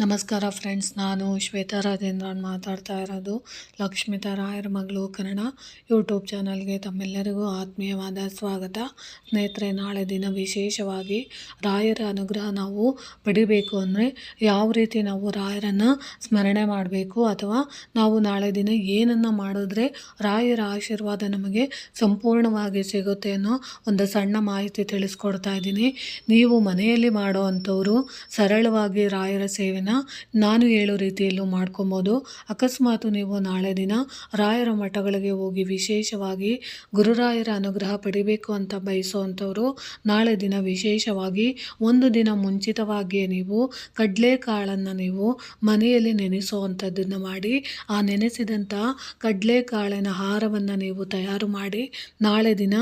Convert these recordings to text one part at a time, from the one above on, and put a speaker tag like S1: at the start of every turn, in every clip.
S1: ನಮಸ್ಕಾರ ಫ್ರೆಂಡ್ಸ್, ನಾನು ಶ್ವೇತಾ ರಾಜೇಂದ್ರನ್ ಮಾತಾಡ್ತಾ ಇರೋದು. ಲಕ್ಷ್ಮಿತಾ ರಾಯರ ಮಗಳು ಕನ್ನಡ ಯೂಟ್ಯೂಬ್ ಚಾನಲ್ಗೆ ತಮ್ಮೆಲ್ಲರಿಗೂ ಆತ್ಮೀಯವಾದ ಸ್ವಾಗತ. ಸ್ನೇಹಿತರೆ, ನಾಳೆ ದಿನ ವಿಶೇಷವಾಗಿ ರಾಯರ ಅನುಗ್ರಹ ನಾವು ಪಡಿಬೇಕು ಅಂದರೆ ಯಾವ ರೀತಿ ನಾವು ರಾಯರನ್ನು ಸ್ಮರಣೆ ಮಾಡಬೇಕು ಅಥವಾ ನಾವು ನಾಳೆ ದಿನ ಏನನ್ನು ಮಾಡಿದ್ರೆ ರಾಯರ ಆಶೀರ್ವಾದ ನಮಗೆ ಸಂಪೂರ್ಣವಾಗಿ ಸಿಗುತ್ತೆ ಅನ್ನೋ ಒಂದು ಸಣ್ಣ ಮಾಹಿತಿ ತಿಳಿಸ್ಕೊಡ್ತಾ ಇದ್ದೀನಿ. ನೀವು ಮನೆಯಲ್ಲಿ ಮಾಡೋ ಅಂಥವರು ಸರಳವಾಗಿ ರಾಯರ ಸೇವೆನ ನಾನು ಹೇಳೋ ರೀತಿಯಲ್ಲೂ ಮಾಡ್ಕೊಬೋದು. ಅಕಸ್ಮಾತ್ ನೀವು ನಾಳೆ ದಿನ ರಾಯರ ಮಠಗಳಿಗೆ ಹೋಗಿ ವಿಶೇಷವಾಗಿ ಗುರುರಾಯರ ಅನುಗ್ರಹ ಪಡಿಬೇಕು ಅಂತ ಬಯಸುವಂಥವ್ರು ನಾಳೆ ದಿನ ವಿಶೇಷವಾಗಿ ಒಂದು ದಿನ ಮುಂಚಿತವಾಗಿಯೇ ನೀವು ಕಡಲೆಕಾಳನ್ನು ನೀವು ಮನೆಯಲ್ಲಿ ನೆನೆಸುವಂಥದ್ದನ್ನು ಮಾಡಿ, ಆ ನೆನೆಸಿದಂಥ ಕಡಲೆಕಾಳಿನ ಹಾರವನ್ನು ನೀವು ತಯಾರು ಮಾಡಿ ನಾಳೆ ದಿನ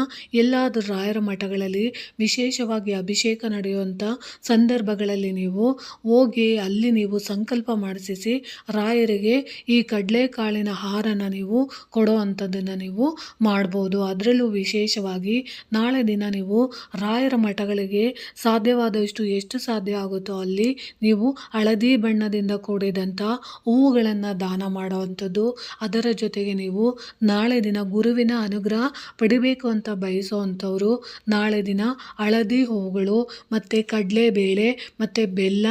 S1: ಎಲ್ಲಾದರೂ ರಾಯರ ಮಠಗಳಲ್ಲಿ ವಿಶೇಷವಾಗಿ ಅಭಿಷೇಕ ನಡೆಯುವಂಥ ಸಂದರ್ಭಗಳಲ್ಲಿ ನೀವು ಹೋಗಿ ಅಲ್ಲಿ ನೀವು ಸಂಕಲ್ಪ ಮಾಡಿಸಿ ರಾಯರಿಗೆ ಈ ಕಡಲೆಕಾಳಿನ ಹಾರನ ನೀವು ಕೊಡೋ ಅಂಥದ್ದನ್ನು ನೀವು ಮಾಡ್ಬೋದು. ಅದರಲ್ಲೂ ವಿಶೇಷವಾಗಿ ನಾಳೆ ದಿನ ನೀವು ರಾಯರ ಮಠಗಳಿಗೆ ಸಾಧ್ಯವಾದಷ್ಟು ಎಷ್ಟು ಸಾಧ್ಯ ಆಗುತ್ತೋ ಅಲ್ಲಿ ನೀವು ಹಳದಿ ಬಣ್ಣದಿಂದ ಕೂಡಿದಂಥ ಹೂವುಗಳನ್ನು ದಾನ ಮಾಡುವಂಥದ್ದು. ಅದರ ಜೊತೆಗೆ ನೀವು ನಾಳೆ ದಿನ ಗುರುವಿನ ಅನುಗ್ರಹ ಪಡಿಬೇಕು ಅಂತ ಬಯಸುವಂಥವರು ನಾಳೆ ದಿನ ಹಳದಿ ಹೂವುಗಳು ಮತ್ತು ಕಡಲೆಬೇಳೆ ಮತ್ತು ಬೆಲ್ಲ,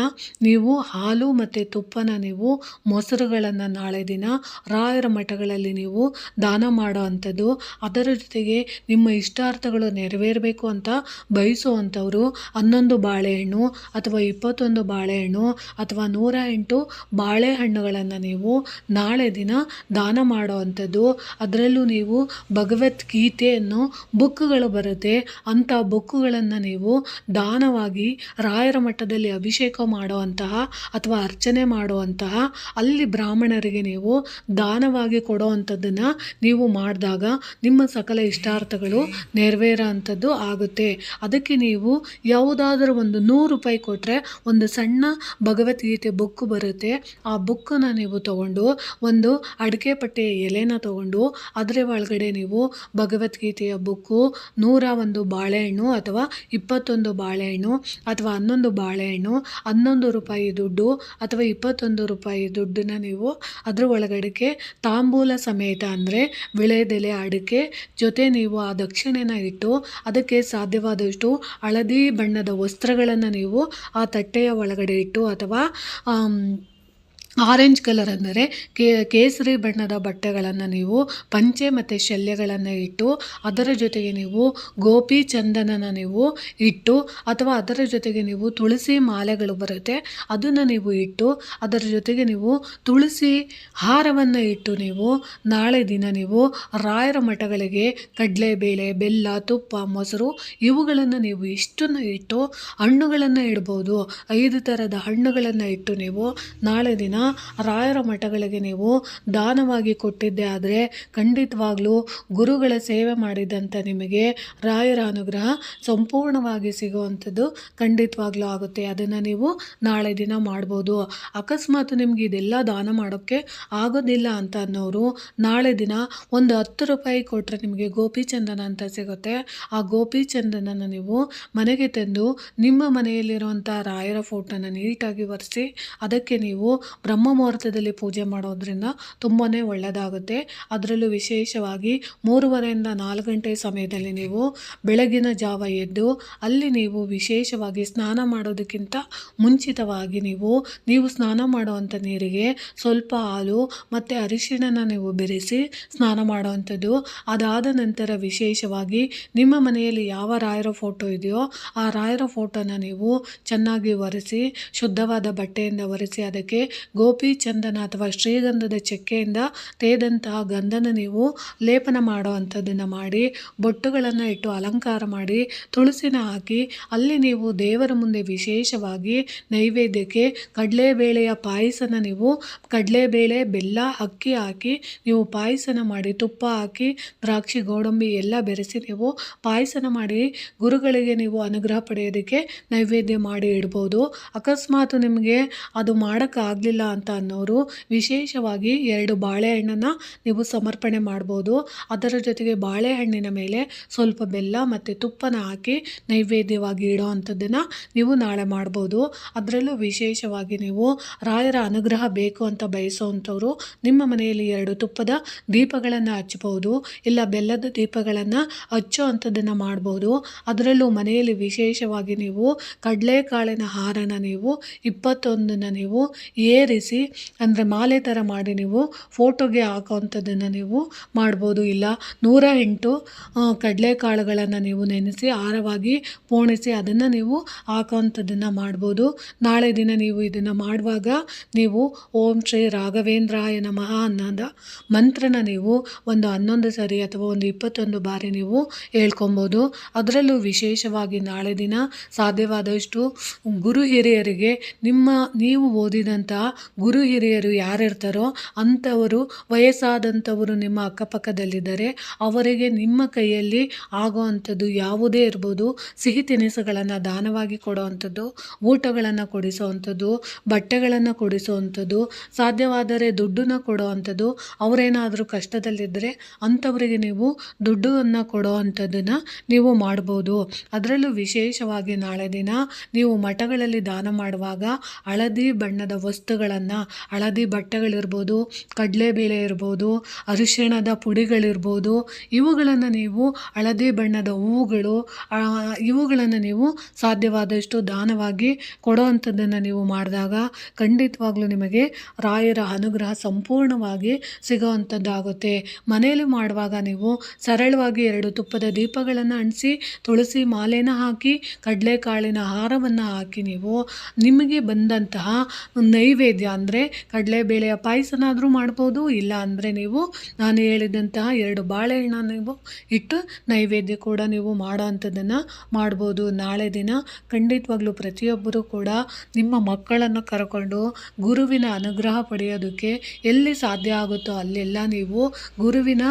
S1: ನೀವು ಹಾಲು ಮತ್ತು ತುಪ್ಪನ ನೀವು ಮೊಸರುಗಳನ್ನು ನಾಳೆ ದಿನ ರಾಯರ ಮಠಗಳಲ್ಲಿ ನೀವು ದಾನ ಮಾಡೋ ಅಂಥದ್ದು. ಅದರ ಜೊತೆಗೆ ನಿಮ್ಮ ಇಷ್ಟಾರ್ಥಗಳು ನೆರವೇರಬೇಕು ಅಂತ ಬಯಸುವಂಥವರು 11 ಬಾಳೆಹಣ್ಣು ಅಥವಾ 21 ಬಾಳೆಹಣ್ಣು ಅಥವಾ 108 ಬಾಳೆಹಣ್ಣುಗಳನ್ನು ನೀವು ನಾಳೆ ದಿನ ದಾನ ಮಾಡೋ ಅಂಥದ್ದು. ಅದರಲ್ಲೂ ನೀವು ಭಗವದ್ಗೀತೆಯನ್ನು ಬುಕ್ಗಳು ಬರುತ್ತೆ, ಅಂಥ ಬುಕ್ಗಳನ್ನು ನೀವು ದಾನವಾಗಿ ರಾಯರ ಮಠದಲ್ಲಿ ಅಭಿಷೇಕ ಮಾಡುವಂತಹ ಅಥವಾ ಅರ್ಚನೆ ಮಾಡುವಂತಹ ಅಲ್ಲಿ ಬ್ರಾಹ್ಮಣರಿಗೆ ನೀವು ದಾನವಾಗಿ ಕೊಡುವಂಥದ್ದನ್ನು ನೀವು ಮಾಡಿದಾಗ ನಿಮ್ಮ ಸಕಲ ಇಷ್ಟಾರ್ಥಗಳು ನೆರವೇರೋ ಅಂಥದ್ದು ಆಗುತ್ತೆ. ಅದಕ್ಕೆ ನೀವು ಯಾವುದಾದ್ರೂ ಒಂದು 100 ರೂಪಾಯಿ ಕೊಟ್ಟರೆ ಒಂದು ಸಣ್ಣ ಭಗವದ್ಗೀತೆ ಬುಕ್ ಬರುತ್ತೆ. ಆ ಬುಕ್ಕನ್ನು ನೀವು ತಗೊಂಡು ಒಂದು ಅಡಿಕೆ ಪಟ್ಟೆಯ ಎಲೆನ ತಗೊಂಡು ಅದರ ಒಳಗಡೆ ನೀವು ಭಗವದ್ಗೀತೆಯ ಬುಕ್ಕು, 101 ಬಾಳೆಹಣ್ಣು ಅಥವಾ 21 ಬಾಳೆಹಣ್ಣು ಅಥವಾ 11 ಬಾಳೆಹಣ್ಣು, 11 ರೂಪಾಯಿ ದುಡ್ಡು ಅಥವಾ 21 ರೂಪಾಯಿ ದುಡ್ಡನ್ನ ನೀವು ಅದ್ರ ಒಳಗಡೆಗೆ ತಾಂಬೂಲ ಸಮೇತ ಅಂದರೆ ವಿಳೆದೆಲೆ ಅಡಿಕೆ ಜೊತೆ ನೀವು ಆ ದಕ್ಷಿಣೆನ ಇಟ್ಟು ಅದಕ್ಕೆ ಸಾಧ್ಯವಾದಷ್ಟು ಹಳದಿ ಬಣ್ಣದ ವಸ್ತ್ರಗಳನ್ನು ನೀವು ಆ ತಟ್ಟೆಯ ಒಳಗಡೆ ಇಟ್ಟು ಅಥವಾ ಆರೆಂಜ್ ಕಲರ್ ಅಂದರೆ ಕೇಸರಿ ಬಣ್ಣದ ಬಟ್ಟೆಗಳನ್ನು ನೀವು ಪಂಚೆ ಮತ್ತು ಶಲ್ಯಗಳನ್ನು ಇಟ್ಟು ಅದರ ಜೊತೆಗೆ ನೀವು ಗೋಪಿ ಚಂದನನ ನೀವು ಇಟ್ಟು ಅಥವಾ ಅದರ ಜೊತೆಗೆ ನೀವು ತುಳಸಿ ಮಾಲೆಗಳು ಬರುತ್ತೆ ಅದನ್ನು ನೀವು ಇಟ್ಟು ಅದರ ಜೊತೆಗೆ ನೀವು ತುಳಸಿ ಹಾರವನ್ನು ಇಟ್ಟು ನೀವು ನಾಳೆ ದಿನ ನೀವು ರಾಯರ ಮಠಗಳಿಗೆ ಕಡಲೆಬೇಳೆ, ಬೆಲ್ಲ, ತುಪ್ಪ, ಮೊಸರು ಇವುಗಳನ್ನು ನೀವು ಇಷ್ಟನ್ನು ಇಟ್ಟು ಹಣ್ಣುಗಳನ್ನು ಇಡ್ಬೋದು. 5 ಥರದ ಹಣ್ಣುಗಳನ್ನು ಇಟ್ಟು ನೀವು ನಾಳೆ ದಿನ ರಾಯರ ಮಠಗಳಿಗೆ ನೀವು ದಾನವಾಗಿ ಕೊಟ್ಟಿದ್ದೆ ಆದರೆ ಖಂಡಿತವಾಗ್ಲೂ ಗುರುಗಳ ಸೇವೆ ಮಾಡಿದಂಥ ನಿಮಗೆ ರಾಯರ ಅನುಗ್ರಹ ಸಂಪೂರ್ಣವಾಗಿ ಸಿಗುವಂಥದ್ದು ಖಂಡಿತವಾಗ್ಲೂ ಆಗುತ್ತೆ. ಅದನ್ನು ನೀವು ನಾಳೆ ದಿನ ಮಾಡ್ಬೋದು. ಅಕಸ್ಮಾತ್ ನಿಮ್ಗೆ ಇದೆಲ್ಲ ದಾನ ಮಾಡೋಕ್ಕೆ ಆಗೋದಿಲ್ಲ ಅಂತ ಅನ್ನೋರು ನಾಳೆ ದಿನ ಒಂದು 10 ರೂಪಾಯಿ ಕೊಟ್ಟರೆ ನಿಮಗೆ ಗೋಪಿ ಚಂದನ ಅಂತ ಸಿಗುತ್ತೆ. ಆ ಗೋಪಿ ಚಂದನನ ನೀವು ಮನೆಗೆ ತಂದು ನಿಮ್ಮ ಮನೆಯಲ್ಲಿರುವಂಥ ರಾಯರ ಫೋಟೋನ ನೀಟಾಗಿ ಒರೆಸಿ ಅದಕ್ಕೆ ನೀವು ಬ್ರಹ್ಮ ಮುಹೂರ್ತದಲ್ಲಿ ಪೂಜೆ ಮಾಡೋದ್ರಿಂದ ತುಂಬಾ ಒಳ್ಳೆಯದಾಗುತ್ತೆ. ಅದರಲ್ಲೂ ವಿಶೇಷವಾಗಿ 3:30ರಿಂದ 4 ಗಂಟೆ ಸಮಯದಲ್ಲಿ ನೀವು ಬೆಳಗಿನ ಜಾವ ಎದ್ದು ಅಲ್ಲಿ ನೀವು ವಿಶೇಷವಾಗಿ ಸ್ನಾನ ಮಾಡೋದಕ್ಕಿಂತ ಮುಂಚಿತವಾಗಿ ನೀವು ಸ್ನಾನ ಮಾಡುವಂಥ ನೀರಿಗೆ ಸ್ವಲ್ಪ ಹಾಲು ಮತ್ತು ಅರಿಶಿಣನ ನೀವು ಬೆರೆಸಿ ಸ್ನಾನ ಮಾಡುವಂಥದ್ದು. ಅದಾದ ನಂತರ ವಿಶೇಷವಾಗಿ ನಿಮ್ಮ ಮನೆಯಲ್ಲಿ ಯಾವ ರಾಯರ ಫೋಟೋ ಇದೆಯೋ ಆ ರಾಯರ ಫೋಟೋನ ನೀವು ಚೆನ್ನಾಗಿ ಒರೆಸಿ ಶುದ್ಧವಾದ ಬಟ್ಟೆಯಿಂದ ಒರೆಸಿ ಅದಕ್ಕೆ ಗೋಪಿ ಚಂದನ ಅಥವಾ ಶ್ರೀಗಂಧದ ಚಕ್ಕೆಯಿಂದ ತೇದಂತಹ ಗಂಧನ ನೀವು ಲೇಪನ ಮಾಡುವಂಥದ್ದನ್ನು ಮಾಡಿ, ಬೊಟ್ಟುಗಳನ್ನು ಇಟ್ಟು ಅಲಂಕಾರ ಮಾಡಿ, ತುಳಸಿನ ಹಾಕಿ ಅಲ್ಲಿ ನೀವು ದೇವರ ಮುಂದೆ ವಿಶೇಷವಾಗಿ ನೈವೇದ್ಯಕ್ಕೆ ಕಡಲೆಬೇಳೆಯ ಪಾಯಸನ ನೀವು ಕಡಲೆಬೇಳೆ, ಬೆಲ್ಲ, ಅಕ್ಕಿ ಹಾಕಿ ನೀವು ಪಾಯಸನ ಮಾಡಿ, ತುಪ್ಪ ಹಾಕಿ ದ್ರಾಕ್ಷಿ, ಗೋಡಂಬಿ ಎಲ್ಲ ಬೆರೆಸಿ ನೀವು ಪಾಯಸನ ಮಾಡಿ ಗುರುಗಳಿಗೆ ನೀವು ಅನುಗ್ರಹ ಪಡೆಯೋದಕ್ಕೆ ನೈವೇದ್ಯ ಮಾಡಿ ಇಡ್ಬೋದು. ಅಕಸ್ಮಾತ್ ನಿಮಗೆ ಅದು ಮಾಡೋಕ್ಕಾಗಲಿಲ್ಲ ಅಂತ ಅನ್ನೋರು ವಿಶೇಷವಾಗಿ 2 ಬಾಳೆಹಣ್ಣನ್ನು ನೀವು ಸಮರ್ಪಣೆ ಮಾಡ್ಬೋದು. ಅದರ ಜೊತೆಗೆ ಬಾಳೆಹಣ್ಣಿನ ಮೇಲೆ ಸ್ವಲ್ಪ ಬೆಲ್ಲ ಮತ್ತು ತುಪ್ಪನ ಹಾಕಿ ನೈವೇದ್ಯವಾಗಿ ಇಡೋ ಅಂಥದ್ದನ್ನು ನೀವು ನಾಳೆ ಮಾಡ್ಬೋದು. ಅದರಲ್ಲೂ ವಿಶೇಷವಾಗಿ ನೀವು ರಾಯರ ಅನುಗ್ರಹ ಬೇಕು ಅಂತ ಬಯಸೋವಂಥವ್ರು ನಿಮ್ಮ ಮನೆಯಲ್ಲಿ 2 ತುಪ್ಪದ ದೀಪಗಳನ್ನು ಹಚ್ಬೋದು, ಇಲ್ಲ ಬೆಲ್ಲದ ದೀಪಗಳನ್ನು ಹಚ್ಚೋ ಅಂಥದ್ದನ್ನು ಮಾಡ್ಬೋದು. ಅದರಲ್ಲೂ ಮನೆಯಲ್ಲಿ ವಿಶೇಷವಾಗಿ ನೀವು ಕಡಲೆಕಾಳಿನ ಹಾರನ ನೀವು 21ನ ನೀವು ಏರಿಸಿ ಅಂದರೆ ಮಾಲೆ ಥರ ಮಾಡಿ ನೀವು ಫೋಟೋಗೆ ಹಾಕೋವಂಥದ್ದನ್ನು ನೀವು ಮಾಡ್ಬೋದು. ಇಲ್ಲ 108 ಕಡಲೆಕಾಳುಗಳನ್ನು ನೀವು ನೆನೆಸಿ ಹಾರವಾಗಿ ಪೋಣಿಸಿ ಅದನ್ನು ನೀವು ಹಾಕೋವಂಥದ್ದನ್ನು ಮಾಡ್ಬೋದು. ನಾಳೆ ದಿನ ನೀವು ಇದನ್ನು ಮಾಡುವಾಗ ನೀವು ಓಂ ಶ್ರೀ ರಾಘವೇಂದ್ರಾಯ ನಮಃ ಅನ್ನೋದ ಮಂತ್ರನ ನೀವು ಒಂದು 11 ಸರಿ ಅಥವಾ ಒಂದು 21 ಬಾರಿ ನೀವು ಹೇಳ್ಕೊಬೋದು. ಅದರಲ್ಲೂ ವಿಶೇಷವಾಗಿ ನಾಳೆ ದಿನ ಸಾಧ್ಯವಾದಷ್ಟು ಗುರು ಹಿರಿಯರಿಗೆ ನೀವು ಓದಿದಂತಹ ಗುರು ಹಿರಿಯರು ಯಾರಿರ್ತಾರೋ ಅಂಥವರು, ವಯಸ್ಸಾದಂಥವರು ನಿಮ್ಮ ಅಕ್ಕಪಕ್ಕದಲ್ಲಿದ್ದರೆ ಅವರಿಗೆ ನಿಮ್ಮ ಕೈಯಲ್ಲಿ ಆಗೋವಂಥದ್ದು ಯಾವುದೇ ಇರ್ಬೋದು, ಸಿಹಿ ತಿನಿಸುಗಳನ್ನು ದಾನವಾಗಿ ಕೊಡೋವಂಥದ್ದು, ಊಟಗಳನ್ನು ಕೊಡಿಸೋವಂಥದ್ದು, ಬಟ್ಟೆಗಳನ್ನು ಕೊಡಿಸೋವಂಥದ್ದು, ಸಾಧ್ಯವಾದರೆ ದುಡ್ಡನ್ನು ಕೊಡೋವಂಥದ್ದು, ಅವರೇನಾದರೂ ಕಷ್ಟದಲ್ಲಿದ್ದರೆ ಅಂಥವರಿಗೆ ನೀವು ದುಡ್ಡನ್ನು ಕೊಡೋ ಅಂಥದ್ದನ್ನು ನೀವು ಮಾಡ್ಬೋದು. ಅದರಲ್ಲೂ ವಿಶೇಷವಾಗಿ ನಾಳೆ ದಿನ ನೀವು ಮಠಗಳಲ್ಲಿ ದಾನ ಮಾಡುವಾಗ ಹಳದಿ ಬಣ್ಣದ ವಸ್ತುಗಳನ್ನು, ಹಳದಿ ಬಟ್ಟೆಗಳಿರ್ಬೋದು, ಕಡಲೆಬೇಳೆ ಇರ್ಬೋದು, ಅರಿಶಿಣದ ಪುಡಿಗಳಿರ್ಬೋದು, ಇವುಗಳನ್ನು ನೀವು ಹಳದಿ ಬಣ್ಣದ ಹೂವುಗಳು ಇವುಗಳನ್ನು ನೀವು ಸಾಧ್ಯವಾದಷ್ಟು ದಾನವಾಗಿ ಕೊಡೋ ಅಂಥದ್ದನ್ನು ನೀವು ಮಾಡಿದಾಗ ಖಂಡಿತವಾಗ್ಲೂ ನಿಮಗೆ ರಾಯರ ಅನುಗ್ರಹ ಸಂಪೂರ್ಣವಾಗಿ ಸಿಗೋವಂಥದ್ದಾಗುತ್ತೆ. ಮನೆಯಲ್ಲಿ ಮಾಡುವಾಗ ನೀವು ಸರಳವಾಗಿ 2 ತುಪ್ಪದ ದೀಪಗಳನ್ನು ಅಂಟಿಸಿ, ತುಳಸಿ ಮಾಲೆನ ಹಾಕಿ, ಕಡಲೆಕಾಳಿನ ಹಾರವನ್ನು ಹಾಕಿ ನೀವು ನಿಮಗೆ ಬಂದಂತಹ ನೈವೇದ್ಯ ಅಂದರೆ ಕಡಲೆಬೇಳೆಯ ಪಾಯಸನಾದರೂ ಮಾಡ್ಬೋದು, ಇಲ್ಲ ಅಂದರೆ ನೀವು ನಾನು ಹೇಳಿದಂತಹ 2 ಬಾಳೆಹಣ್ಣು ನೀವು ಇಟ್ಟು ನೈವೇದ್ಯ ಕೂಡ ನೀವು ಮಾಡೋ ಅಂಥದ್ದನ್ನು ಮಾಡ್ಬೋದು. ನಾಳೆ ದಿನ ಖಂಡಿತವಾಗ್ಲೂ ಪ್ರತಿಯೊಬ್ಬರೂ ಕೂಡ ನಿಮ್ಮ ಮಕ್ಕಳನ್ನು ಕರ್ಕೊಂಡು ಗುರುವಿನ ಅನುಗ್ರಹ ಪಡೆಯೋದಕ್ಕೆ ಎಲ್ಲಿ ಸಾಧ್ಯ ಆಗುತ್ತೋ ಅಲ್ಲೆಲ್ಲ ನೀವು ಗುರುವಿನ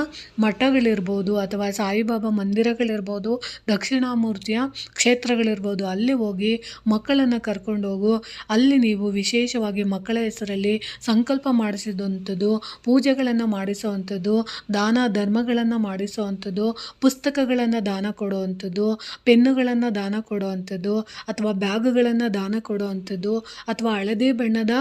S1: ಮಠಗಳಿರ್ಬೋದು ಅಥವಾ ಸಾಯಿಬಾಬಾ ಮಂದಿರಗಳಿರ್ಬೋದು, ದಕ್ಷಿಣಾಮೂರ್ತಿಯ ಕ್ಷೇತ್ರಗಳಿರ್ಬೋದು, ಅಲ್ಲಿ ಹೋಗಿ ಮಕ್ಕಳನ್ನು ಕರ್ಕೊಂಡು ಹೋಗು. ಅಲ್ಲಿ ನೀವು ವಿಶೇಷವಾಗಿ ಮಕ್ಕಳ ಹೆಸರಲ್ಲಿ ಸಂಕಲ್ಪ ಮಾಡಿಸಿದಂಥದ್ದು, ಪೂಜೆಗಳನ್ನು ಮಾಡಿಸೋವಂಥದ್ದು, ದಾನ ಧರ್ಮಗಳನ್ನು ಮಾಡಿಸೋವಂಥದ್ದು, ಪುಸ್ತಕಗಳನ್ನು ದಾನ ಕೊಡುವಂಥದ್ದು, ಪೆನ್ನುಗಳನ್ನು ದಾನ ಕೊಡುವಂಥದ್ದು, ಅಥವಾ ಬ್ಯಾಗುಗಳನ್ನು ದಾನ ಕೊಡುವಂಥದ್ದು, ಅಥವಾ ಹಳದಿ ಬಣ್ಣದ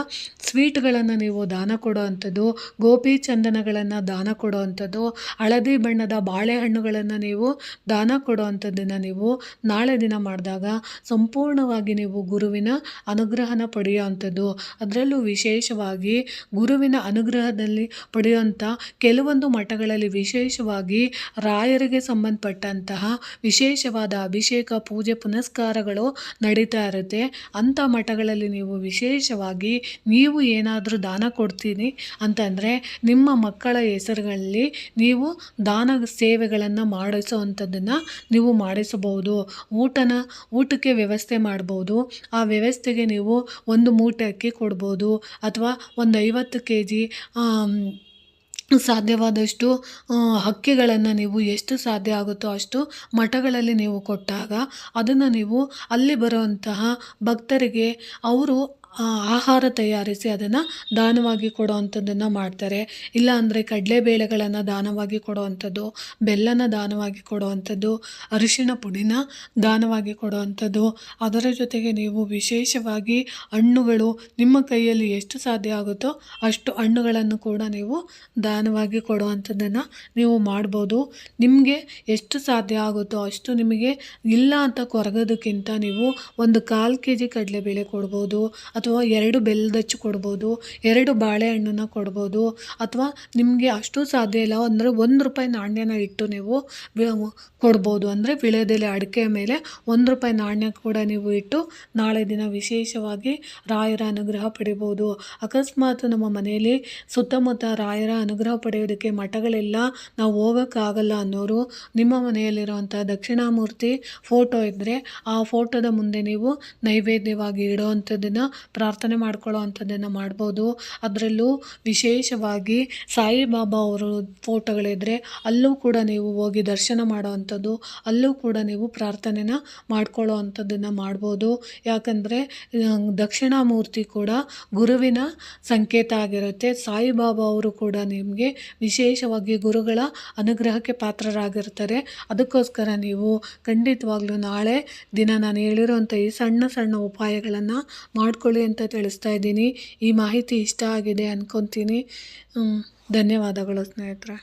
S1: ಸ್ವೀಟ್ಗಳನ್ನು ನೀವು ದಾನ ಕೊಡುವಂಥದ್ದು, ಗೋಪಿ ಚಂದನಗಳನ್ನು ದಾನ ಕೊಡುವಂಥದ್ದು, ಹಳದಿ ಬಣ್ಣದ ಬಾಳೆಹಣ್ಣುಗಳನ್ನು ನೀವು ದಾನ ಕೊಡುವಂಥದ್ದನ್ನು ನೀವು ನಾಳೆ ದಿನ ಮಾಡಿದಾಗ ಸಂಪೂರ್ಣವಾಗಿ ನೀವು ಗುರುವಿನ ಅನುಗ್ರಹನ ಪಡೆಯುವಂಥದ್ದು. ಅದರಲ್ಲೂ ವಿಶೇಷವಾಗಿ ಗುರುವಿನ ಅನುಗ್ರಹದಲ್ಲಿ ಪಡೆಯುವಂಥ ಕೆಲವೊಂದು ಮಠಗಳಲ್ಲಿ ವಿಶೇಷವಾಗಿ ರಾಯರಿಗೆ ಸಂಬಂಧಪಟ್ಟಂತಹ ವಿಶೇಷವಾದ ಅಭಿಷೇಕ, ಪೂಜೆ, ಪುನಸ್ಕಾರಗಳು ನಡೀತಾ ಇರುತ್ತೆ. ಅಂಥ ಮಠಗಳಲ್ಲಿ ನೀವು ವಿಶೇಷವಾಗಿ ನೀವು ಏನಾದರೂ ದಾನ ಕೊಡ್ತೀನಿ ಅಂತಂದರೆ ನಿಮ್ಮ ಮಕ್ಕಳ ಹೆಸರುಗಳಲ್ಲಿ ನೀವು ದಾನ ಸೇವೆಗಳನ್ನು ಮಾಡಿಸೋವಂಥದ್ದನ್ನು ನೀವು ಮಾಡಿಸಬಹುದು. ಊಟಕ್ಕೆ ವ್ಯವಸ್ಥೆ ಮಾಡ್ಬೋದು. ಆ ವ್ಯವಸ್ಥೆಗೆ ನೀವು 1 ಮೂಟೆ ಅಕ್ಕಿ ಕೊಡ್ಬೋದು, ಅಥವಾ ಒಂದು 50 kg ಸಾಧ್ಯವಾದಷ್ಟು ಅಕ್ಕಿಗಳನ್ನು ನೀವು ಎಷ್ಟು ಸಾಧ್ಯ ಆಗುತ್ತೋ ಅಷ್ಟು ಮಠಗಳಲ್ಲಿ ನೀವು ಕೊಟ್ಟಾಗ ಅದನ್ನು ನೀವು ಅಲ್ಲಿ ಬರುವಂತಹ ಭಕ್ತರಿಗೆ ಅವರು ಆಹಾರ ತಯಾರಿಸಿ ಅದನ್ನು ದಾನವಾಗಿ ಕೊಡುವಂಥದ್ದನ್ನು ಮಾಡ್ತಾರೆ. ಇಲ್ಲ ಅಂದರೆ ಕಡಲೆಬೇಳೆಗಳನ್ನು ದಾನವಾಗಿ ಕೊಡುವಂಥದ್ದು, ಬೆಲ್ಲನ ದಾನವಾಗಿ ಕೊಡುವಂಥದ್ದು, ಅರಿಶಿಣ ಪುಡಿನ ದಾನವಾಗಿ ಕೊಡುವಂಥದ್ದು. ಅದರ ಜೊತೆಗೆ ನೀವು ವಿಶೇಷವಾಗಿ ಹಣ್ಣುಗಳು ನಿಮ್ಮ ಕೈಯಲ್ಲಿ ಎಷ್ಟು ಸಾಧ್ಯ ಆಗುತ್ತೋ ಅಷ್ಟು ಹಣ್ಣುಗಳನ್ನು ಕೂಡ ನೀವು ದಾನವಾಗಿ ಕೊಡುವಂಥದ್ದನ್ನು ನೀವು ಮಾಡ್ಬೋದು. ನಿಮಗೆ ಎಷ್ಟು ಸಾಧ್ಯ ಆಗುತ್ತೋ ಅಷ್ಟು ನಿಮಗೆ ಇಲ್ಲ ಅಂತ ಕೊರಗೋದಕ್ಕಿಂತ ನೀವು ಒಂದು 1/4 kg ಕಡಲೆಬೇಳೆ ಕೊಡ್ಬೋದು, ಅಥವಾ 2 ಬೆಲ್ಲದಚ್ಚು ಕೊಡ್ಬೋದು, 2 ಬಾಳೆಹಣ್ಣನ್ನ ಕೊಡ್ಬೋದು. ಅಥವಾ ನಿಮಗೆ ಅಷ್ಟು ಸಾಧ್ಯ ಇಲ್ಲ ಅಂದರೆ ₹1 ನಾಣ್ಯನ ಇಟ್ಟು ನೀವು ಕೊಡ್ಬೋದು. ಅಂದರೆ ವೀಳ್ಯದೆಲೆ ಅಡಿಕೆ ಮೇಲೆ ₹1 ನಾಣ್ಯ ಕೂಡ ನೀವು ಇಟ್ಟು ನಾಳೆ ದಿನ ವಿಶೇಷವಾಗಿ ರಾಯರ ಅನುಗ್ರಹ ಪಡಿಬೋದು. ಅಕಸ್ಮಾತ್ ನಮ್ಮ ಮನೆಯಲ್ಲಿ ಸುತ್ತಮುತ್ತ ರಾಯರ ಅನುಗ್ರಹ ಪಡೆಯೋದಕ್ಕೆ ಮಠಗಳೆಲ್ಲ ನಾವು ಹೋಗೋಕ್ಕಾಗಲ್ಲ ಅನ್ನೋರು ನಿಮ್ಮ ಮನೆಯಲ್ಲಿರುವಂಥ ದಕ್ಷಿಣಾಮೂರ್ತಿ ಫೋಟೋ ಇದ್ದರೆ ಆ ಫೋಟೋದ ಮುಂದೆ ನೀವು ನೈವೇದ್ಯವಾಗಿ ಇಡೋವಂಥದ್ದನ್ನು ಪ್ರಾರ್ಥನೆ ಮಾಡ್ಕೊಳ್ಳೋ ಅಂಥದ್ದನ್ನು ಮಾಡ್ಬೋದು. ಅದರಲ್ಲೂ ವಿಶೇಷವಾಗಿ ಸಾಯಿಬಾಬಾ ಅವರು ಫೋಟೋಗಳಿದ್ದರೆ ಅಲ್ಲೂ ಕೂಡ ನೀವು ಹೋಗಿ ದರ್ಶನ ಮಾಡೋ ಅಂಥದ್ದು, ಅಲ್ಲೂ ಕೂಡ ನೀವು ಪ್ರಾರ್ಥನೆನ ಮಾಡ್ಕೊಳ್ಳೋ ಅಂಥದ್ದನ್ನು ಮಾಡ್ಬೋದು. ಯಾಕಂದರೆ ದಕ್ಷಿಣಾಮೂರ್ತಿ ಕೂಡ ಗುರುವಿನ ಸಂಕೇತ ಆಗಿರುತ್ತೆ. ಸಾಯಿಬಾಬಾ ಅವರು ಕೂಡ ನಿಮಗೆ ವಿಶೇಷವಾಗಿ ಗುರುಗಳ ಅನುಗ್ರಹಕ್ಕೆ ಪಾತ್ರರಾಗಿರ್ತಾರೆ. ಅದಕ್ಕೋಸ್ಕರ ನೀವು ಖಂಡಿತವಾಗ್ಲೂ ನಾಳೆ ದಿನ ನಾನು ಹೇಳಿರೋಂಥ ಈ ಸಣ್ಣ ಸಣ್ಣ ಉಪಾಯಗಳನ್ನು ಮಾಡ್ಕೊಳ್ಳಿ ಅಂತ ತಿಳಿಸ್ತಾ ಇದ್ದೀನಿ. ಈ ಮಾಹಿತಿ ಇಷ್ಟ ಆಗಿದೆ ಅಂದ್ಕೊತೀನಿ. ಧನ್ಯವಾದಗಳು ಸ್ನೇಹಿತರೆ.